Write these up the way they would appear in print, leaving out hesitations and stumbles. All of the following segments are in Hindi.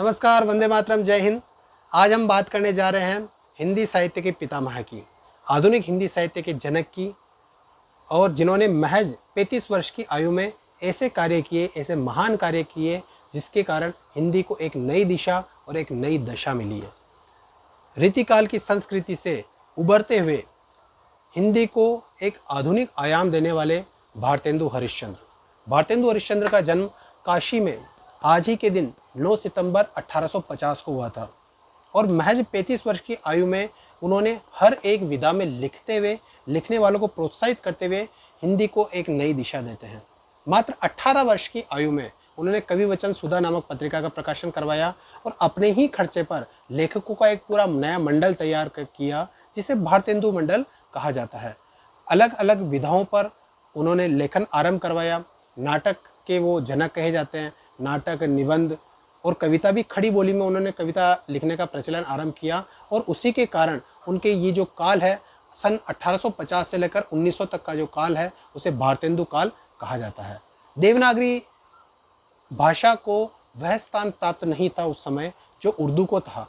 नमस्कार, वंदे मातरम, जय हिंद। आज हम बात करने जा रहे हैं हिंदी साहित्य के पितामह की, आधुनिक हिंदी साहित्य के जनक की, और जिन्होंने महज 35 वर्ष की आयु में ऐसे कार्य किए, ऐसे महान कार्य किए जिसके कारण हिंदी को एक नई दिशा और एक नई दशा मिली है। रीतिकाल की संस्कृति से उभरते हुए हिंदी को एक आधुनिक आयाम देने वाले भारतेंदु हरिश्चंद्र। भारतेंदु हरिश्चंद्र का जन्म काशी में आज ही के दिन 9 सितंबर 1850 को हुआ था और महज 35 वर्ष की आयु में उन्होंने हर एक विधा में लिखते हुए, लिखने वालों को प्रोत्साहित करते हुए हिंदी को एक नई दिशा देते हैं। मात्र 18 वर्ष की आयु में उन्होंने कवि वचन सुधा नामक पत्रिका का प्रकाशन करवाया और अपने ही खर्चे पर लेखकों का एक पूरा नया मंडल तैयार किया, जिसे भारतेंदु मंडल कहा जाता है। अलग अलग विधाओं पर उन्होंने लेखन आरंभ करवाया। नाटक के वो जनक कहे जाते हैं। नाटक, निबंध और कविता भी खड़ी बोली में उन्होंने कविता लिखने का प्रचलन आरंभ किया और उसी के कारण उनके ये जो काल है, सन 1850 से लेकर 1900 तक का जो काल है, उसे भारतेंदु काल कहा जाता है। देवनागरी भाषा को वह स्थान प्राप्त नहीं था उस समय जो उर्दू को था।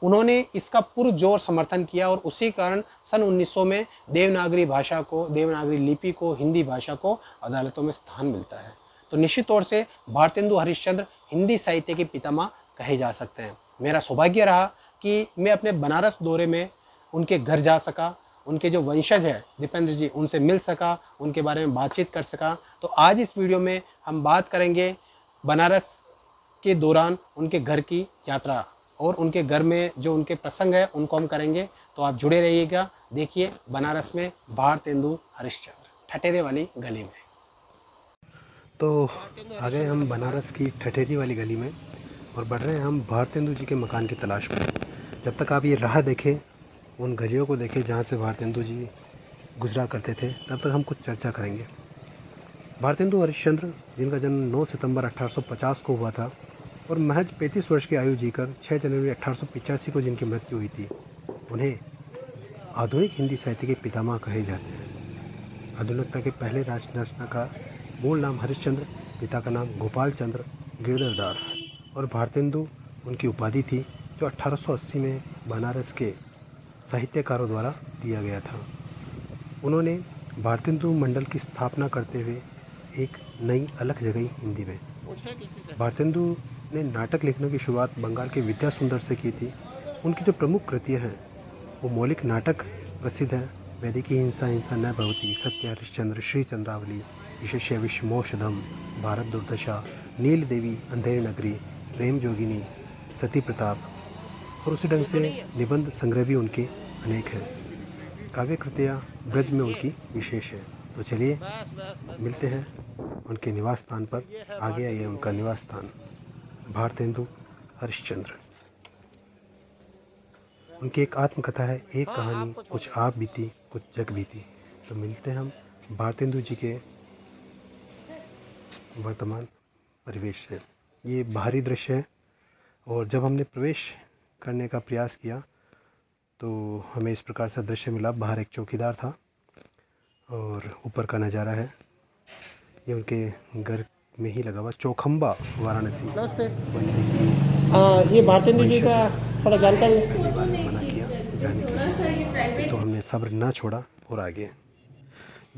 उन्होंने इसका पुरजोर समर्थन किया और उसी कारण सन 1900 में देवनागरी भाषा को, देवनागरी लिपि को, हिंदी भाषा को अदालतों में स्थान मिलता है। तो निश्चित तौर से भारतेंदु हरिश्चंद्र हिंदी साहित्य के पितामह कहे जा सकते हैं। मेरा सौभाग्य रहा कि मैं अपने बनारस दौरे में उनके घर जा सका, उनके जो वंशज है दीपेंद्र जी, उनसे मिल सका, उनके बारे में बातचीत कर सका। तो आज इस वीडियो में हम बात करेंगे बनारस के दौरान उनके घर की यात्रा और उनके घर में जो उनके प्रसंग है उनको हम करेंगे। तो आप जुड़े रहिएगा। देखिए बनारस में भारतेंदु हरिश्चंद्र, ठठेरे वाली गली में। तो आ गए हम बनारस की ठठेरी वाली गली में और बढ़ रहे हैं हम भारतेंदु जी के मकान की तलाश में। जब तक आप ये राह देखें, उन गलियों को देखें जहाँ से भारतेंदु जी गुजरा करते थे, तब तक हम कुछ चर्चा करेंगे। भारतेंदु हरिश्चंद्र, जिनका जन्म 9 सितंबर 1850 को हुआ था और महज 35 वर्ष की आयु जीकर 6 जनवरी 1885 को जिनकी मृत्यु हुई थी, उन्हें आधुनिक हिंदी साहित्य के पितामह कहे जाते हैं। आधुनिकता के पहले राजनायक मूल नाम हरिश्चंद्र, पिता का नाम गोपाल चंद्र गिरधर दास और भारतेंदु उनकी उपाधि थी, जो 1880 में बनारस के साहित्यकारों द्वारा दिया गया था। उन्होंने भारतेंदु मंडल की स्थापना करते हुए एक नई अलग जगह हिंदी में। भारतेंदु ने नाटक लिखने की शुरुआत बंगाल के विद्या सुंदर से की थी। उनकी जो प्रमुख कृतियाँ हैं वो मौलिक नाटक प्रसिद्ध हैं। वैदिकी हिंसा हिंसा न भवती, सत्य हरिश्चंद्र, श्री चंद्रावली, विशेष्य विषमोषधम, भारत दुर्दशा, नील देवी, अंधेरी नगरी, प्रेम जोगिनी, सती प्रताप और उसी ढंग से निबंध संग्रह भी उनके अनेक हैं। काव्य कृतियाँ ब्रज में उनकी विशेष है। तो चलिए मिलते हैं उनके निवास स्थान पर। आ गया ये उनका निवास स्थान, भारतेंदु हरिश्चंद्र। उनकी एक आत्मकथा है, एक कहानी, कुछ आप बीती कुछ जग बीती। तो मिलते हैं हम भारतेंदु जी के वर्तमान परिवेश से। ये बाहरी दृश्य है और जब हमने प्रवेश करने का प्रयास किया तो हमें इस प्रकार से दृश्य मिला। बाहर एक चौकीदार था और ऊपर का नज़ारा है। ये उनके घर में ही लगा हुआ चौखंबा, वाराणसी। नमस्ते। ये भारतेंदु जी का थोड़ा जानकारी मना किया जाने के लिए, तो हमने सब्र ना छोड़ा और आगे।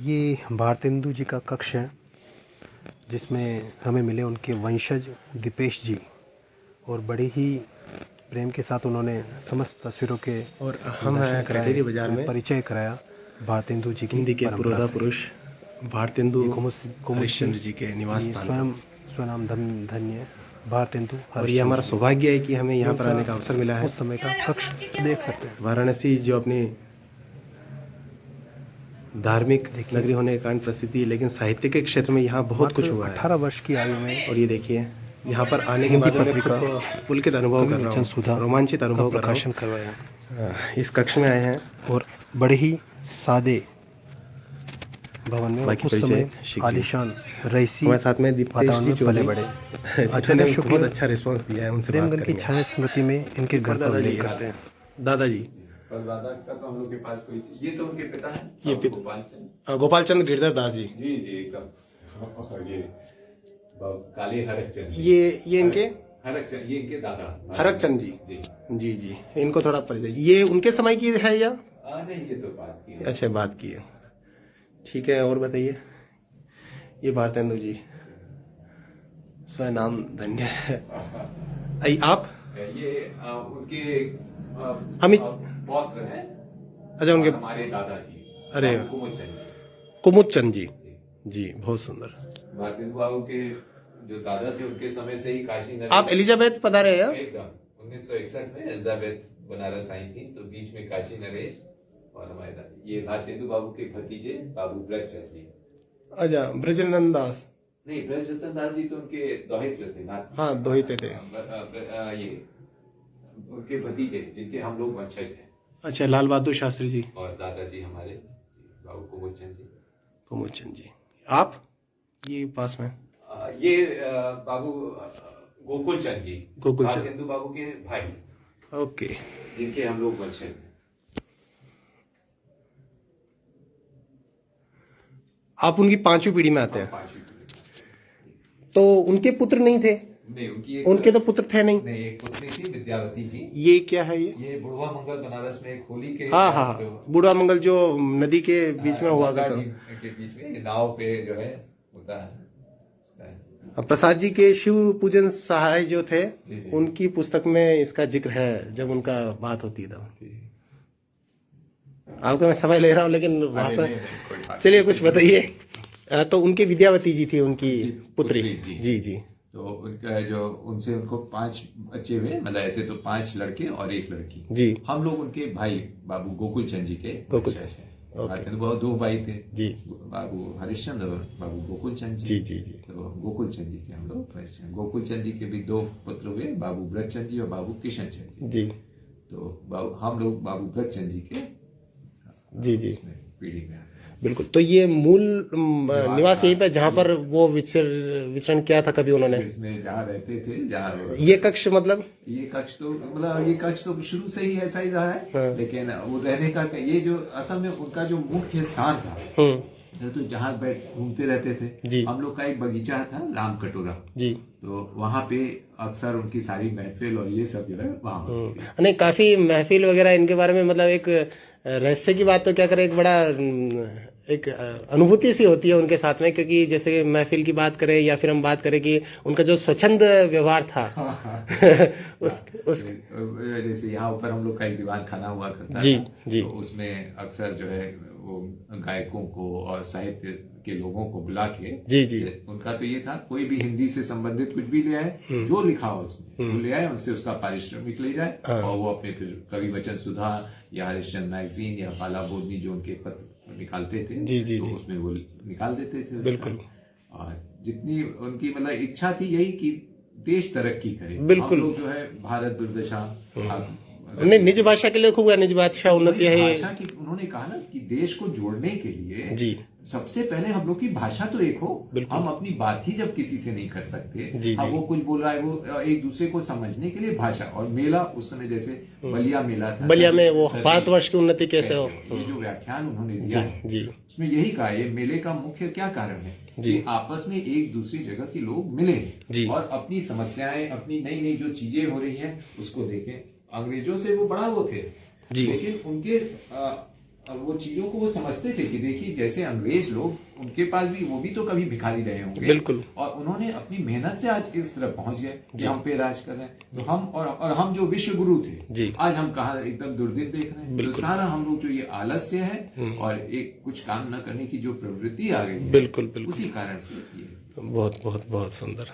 ये भारतेंदु जी का कक्ष है जिसमें हमें मिले उनके वंशज दीपेश जी और बड़े ही प्रेम के साथ उन्होंने समस्त तस्वीरों के और हम हैं ठठेरी बाजार में परिचय कराया भारतेंदु जी की हिंदी के पुरोधा पुरुष भारतेंदु हरिश्चंद्र जी के निवास स्थान। स्वनाम धन्य भारतेंदु। और ये हमारा सौभाग्य है कि हमें यहाँ पर आने का अवसर मिला है। उस समय का कक्ष देख सकते हैं। वाराणसी जो अपनी धार्मिक नगरी होने के कारण प्रसिद्धि है, लेकिन साहित्य के क्षेत्र में यहाँ बहुत कुछ हुआ है। 18 वर्ष की आयु में। और ये देखिए यहाँ पर आने के बाद मैं खुद को पुलकित अनुभव कर रहा हूँ, रोमांचित अनुभव कर रहा हूँ। करवाया इस कक्ष में आए हैं और बड़े ही सादे भवन में उस समय आलिशान रईसी हमारे साथ में दीपेश जी पले बड़े अच्छा ने बहुत अच्छा रिस्पांस दिया है। उनसे प्रेमगन की छाया स्मृति में इनके घर पर उल्लेख करते हैं। दादाजी दादा का तो हम लोग के पास कोई, ये तो उनके पिता हैं, ये गोपाल चंद्र गिरधर दास जी। जी जी एकदम। ये काली हरिश्चंद्र, ये इनके हरक चंद, ये इनके दादा हरक चंद जी। जी। जी जी, इनको थोड़ा परिचय। ये उनके समय की है या? नहीं, ये तो बात की है। अच्छा, बात की है। ठीक है, और बताइए। ये भारतेंदु जी, स्वयं नाम धन्य है। आप? ये उनके अमित पौत्र हैं। अच्छा, उनके हमारे दादाजी। अरे, कुमुद चंद जी। कुमुद चंद जी। जी, बहुत सुंदर। भारतेंदु बाबू के जो दादा थे उनके समय से ही काशी नरेश। आप एलिजाबेथ पधारे हैं? एकदम 1961 में एलिजाबेथ बनारस आई थी, तो बीच में काशी नरेश और हमारे दादा। ये भारतेंदु बाबू के भतीजे बाबू ब्रजचंद जी। अच्छा, ब्रजनंदन दास। नहीं, ब्रजरतन दास जी तो उनके दोहित्र थे ना। हाँ, दोहिते थे। ये उनके भतीजे जिनके हम लोग वंशज हैं। अच्छा, लाल बहादुर शास्त्री जी और दादाजी हमारे बाबू कुमुद चंद जी। कुमुद चंद जी। आप? ये पास में ये बाबू गोकुल चंद जी, गोकुल चंद। भारतेंदु बाबू के भाई, ओके। जिनके हम लोग वंशज हैं। आप उनकी पांचवी पीढ़ी में आते हैं। पांचवी पीढ़ी। तो उनके पुत्र नहीं थे? नहीं, उनके तो पुत्र थे नहीं। नहीं, एक पुत्री थी विद्यावती जी। ये क्या है? ये बुढ़वा मंगल बनारस में एक होली के। हाँ हाँ, बूढ़ा मंगल जो नदी के बीच में हुआ करता के बीच में नाव पे जो है होता है। प्रसाद जी के शिव पूजन सहाय जो थे, जी, जी। उनकी पुस्तक में इसका जिक्र है, जब उनका बात होती है तब। आपको मैं समय ले रहा हूँ, लेकिन भाषा। चलिए, कुछ बताइए। तो उनके विद्यावती जी थी उनकी पुत्री। जी जी। तो उनका जो उनसे उनको 5 बच्चे हुए, मतलब ऐसे तो 5 लड़के और 1 लड़की जी। हम लोग उनके भाई बाबू गोकुल चंद जी के गोकुल वंशज हैं। ओके। तो बहुत 2 भाई थे जी, बाबू हरिश्चंद्र और बाबू गोकुल चंद जी। जी जी जी। तो गोकुल चंद जी के हम लोग वंशज हैं। गोकुल चंद जी के भी 2 पुत्र हुए, बाबू ब्रजचंद जी और बाबू किशन चंद जी। तो हम लोग बाबू ब्रजचंद जी के जी जी पीढ़ी में। बिल्कुल। तो ये मूल निवास यहीं पे, जहाँ पर वो विचरण किया था कभी उन्होंने? इसमें जहाँ रहते थे, जहाँ ये कक्ष मतलब ये कक्ष तो शुरू से ही ऐसा ही रहा है। हाँ। लेकिन वो रहने का ये जो असल में उनका जो मुख्य स्थान था, तो जहाँ बैठ घूमते रहते थे। हम लोग का एक बगीचा था राम कटोरा जी, तो वहाँ पे अक्सर उनकी सारी महफिल और ये सब जो है वहाँ। नहीं, काफी महफिल वगैरह इनके बारे में, मतलब एक रहस्य की बात तो क्या करें, एक बड़ा एक अनुभूति सी होती है उनके साथ में, क्योंकि जैसे महफिल की बात करें या फिर हम बात करें कि उनका जो स्वच्छंद व्यवहार था उस जैसे यहाँ ऊपर हम लोग का एक दीवान खाना हुआ करता जी था, जी, तो उसमें अक्सर जो है वो गायकों को और साहित्य के लोगों को बुला के जी जी, उनका तो ये था, कोई भी हिंदी से संबंधित कुछ भी ले आए, जो लिखा हो उसने वो ले आए, उनसे उसका पारिश्रमिक ले जाए और वो अपने फिर कवि वचन सुधा या हरिश्चंद्र मैगजीन या पाला बोधनी जो उनके पत्र निकालते थे जी जी, तो उसमें वो निकाल देते थे। बिल्कुल। और जितनी उनकी मतलब इच्छा थी यही कि देश तरक्की करे, बिल्कुल। हम लोग जो है भारत दुर्दशा नहीं, निज भाषा के लिए खूब है, निज भाषा उन्नति है भाषा की। उन्होंने कहा ना कि देश को जोड़ने के लिए जी सबसे पहले हम लोग की भाषा तो एक हो। हम अपनी बात ही जब किसी से नहीं कर सकते, वो कुछ बोल रहा है, वो एक दूसरे को समझने के लिए भाषा। और मेला उस समय जैसे बलिया मेला था, बलिया में वो भारतवर्ष की उन्नति कैसे हो, ये जो व्याख्यान उन्होंने दिया है उसमें यही कहा, ये मेले का मुख्य क्या कारण है कि आपस में एक दूसरी जगह के लोग मिले और अपनी समस्याएं, अपनी नई नई जो चीजें हो रही हैं उसको देखें। अंग्रेजों से वो बड़ा वो थे, लेकिन उनके वो चीजों को वो समझते थे कि देखिए जैसे अंग्रेज लोग, उनके पास भी वो भी तो कभी भिखारी रहे होंगे, बिल्कुल। और उन्होंने अपनी मेहनत से आज इस तरह पहुंच गए कि हम पे राज कर रहे हैं। तो हम और हम जो विश्व गुरु थे, आज हम कहा एकदम दुर्दिन देख रहे हैं। तो सारा हम लोग जो ये आलस्य है और एक कुछ काम न करने की जो प्रवृत्ति आ गई है, बिल्कुल उसी कारण से ये बहुत बहुत बहुत सुंदर।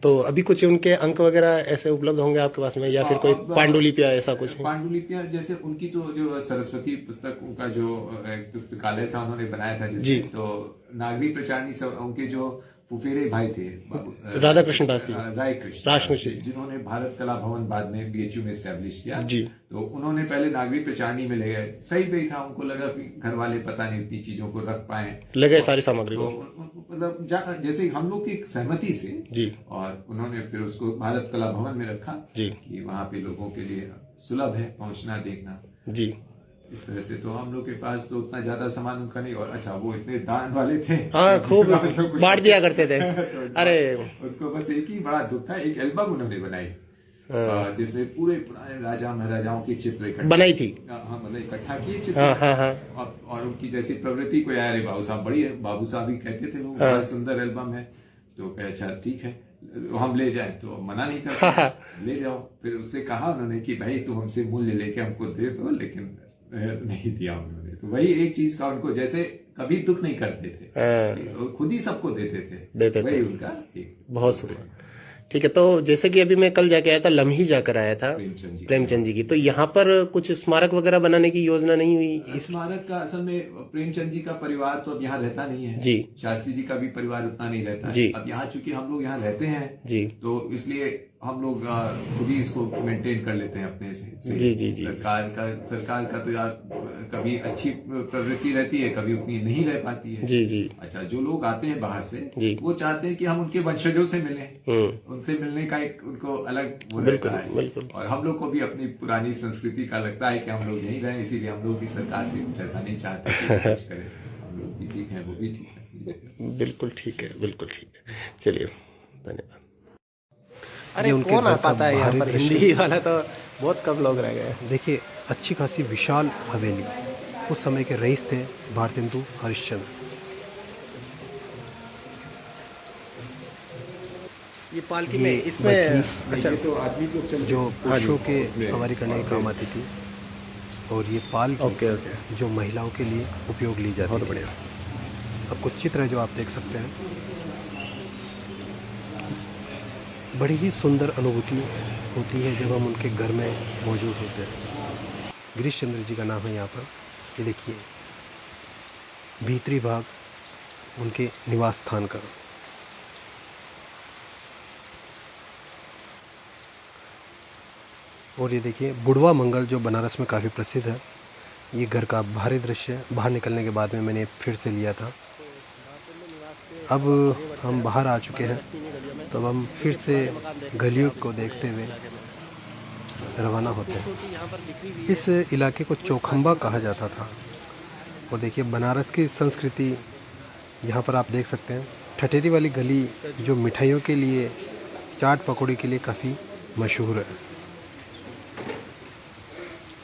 तो अभी कुछ उनके अंक वगैरह ऐसे उपलब्ध होंगे आपके पास में, या फिर कोई पांडुलिपियां ऐसा कुछ? पांडुलिपियां जैसे उनकी तो जो सरस्वती पुस्तक, उनका जो पुस्तकालय सा उन्होंने बनाया था जी, तो नागरी प्रचारणी सब उनके जो फुफेरे भाई थे राधा कृष्ण दास जी, राय कृष्ण, जिन्होंने भारत कला भवन बाद में बीएचयू में एस्टेब्लिश किया जी, तो उन्होंने पहले नागरी प्रचारणी में ले गए। सही भी था, उनको लगा कि घर वाले पता नहीं इतनी चीजों को रख पाए, ले गए सारी सामग्री को, मतलब जैसे हम लोग की सहमति से जी, और उन्होंने फिर उसको भारत कला भवन में रखा जी, कि वहां पे लोगों के लिए सुलभ है पहुंचना देखना जी। इस तरह से तो हम लोग के पास तो उतना ज्यादा सामान उनका नहीं। और अच्छा, वो इतने दान वाले थे, हाँ, खूब बांट दिया करते थे। तो अरे उनको बस एक ही बड़ा दुख था, एक एल्बम उन्होंने बनाई जिसमें पूरे पुराने राजा महाराजाओं के चित्र इकट्ठा बनाई थी। हाँ, मतलब इकट्ठा किए चित्र। हाँ, हाँ। और उनकी जैसी प्रवृत्ति को, यार बाबू साहब बड़ी है, बाबू साहब ही कहते थे लोग, बड़ा सुंदर एल्बम है। तो कहे अच्छा ठीक है, हम ले जाएं, तो मना नहीं करते, ले जाओ। फिर उससे कहा उन्होंने कि भाई तुम हमसे मूल्य लेके हमको दे दो, लेकिन नहीं दिया उन्होंने। तो वही एक चीज का उनको, जैसे कभी दुख नहीं करते थे, खुद ही सबको देते थे, वही उनका एक बहुत सुंदर। ठीक है, तो जैसे कि अभी मैं कल जाके आया था, लम्ही जाकर आया था प्रेमचंद जी की, तो यहाँ पर कुछ स्मारक वगैरह बनाने की योजना नहीं हुई? स्मारक का असल में प्रेमचंद जी का परिवार तो अब यहाँ रहता नहीं है जी। शास्त्री जी का भी परिवार उतना नहीं रहता है जी। अब यहाँ, चूंकि हम लोग यहाँ रहते हैं जी, तो इसलिए हम लोग खुद ही इसको मेंटेन कर लेते हैं अपने से। जी। सरकार का तो यार कभी अच्छी प्रवृत्ति रहती है, कभी उतनी नहीं रह पाती है। जी। अच्छा, जो लोग आते हैं बाहर से जी। वो चाहते हैं कि हम उनके वंशजों से मिलें, उनसे मिलने का एक उनको अलग वो रहता है। और हम लोग को भी अपनी पुरानी संस्कृति का लगता है कि हम लोग यहीं रहें, इसीलिए हम लोग भी सरकार से कुछ ऐसा नहीं चाहते कि कुछ करें। हम लोग भी ठीक है, वो भी ठीक है। बिल्कुल ठीक है, बिल्कुल ठीक है। चलिए, धन्यवाद। अरे कौन आ पाता है यहाँ पर, हिंदी वाला तो बहुत कम लोग रह गए। देखिए, अच्छी खासी विशाल हवेली, उस समय के रईस थे भारतेंदु हरिश्चंद्र। ये पालकी में इसमें अच्छा तो आदमी तो जो पुरुषों के सवारी करने के काम आती थी, और ये पालकी ओके जो महिलाओं के लिए उपयोग ली जाती है। बहुत बढ़िया। अब कुछ चित्र है जो आप देख सकते हैं। बड़ी ही सुंदर अनुभूति होती है जब हम उनके घर में मौजूद होते हैं। गिरीश चंद्र जी का नाम है यहाँ पर। ये देखिए, भीतरी भाग उनके निवास स्थान का। और ये देखिए, बुढ़वा मंगल जो बनारस में काफ़ी प्रसिद्ध है। ये घर का बाहरी दृश्य, बाहर निकलने के बाद में मैंने फिर से लिया था। अब हम बाहर आ चुके हैं, तब हम फिर से गलियों को देखते हुए रवाना होते हैं। इस इलाके को चौखंबा कहा जाता था। और देखिए, बनारस की संस्कृति यहाँ पर आप देख सकते हैं। ठठेरी वाली गली जो मिठाइयों के लिए, चाट पकौड़ी के लिए काफ़ी मशहूर है।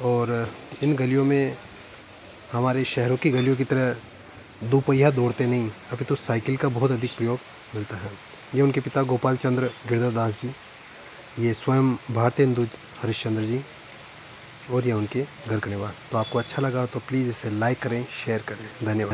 और इन गलियों में हमारे शहरों की गलियों की तरह दोपहिया दौड़ते नहीं, अभी तो साइकिल का बहुत अधिक प्रयोग मिलता है। ये उनके पिता गोपाल चंद्र गिरधादास जी, ये स्वयं भारतेंदु हरिश्चंद्र जी, और ये उनके घर का निवास। तो आपको अच्छा लगा तो प्लीज़ इसे लाइक करें, शेयर करें। धन्यवाद।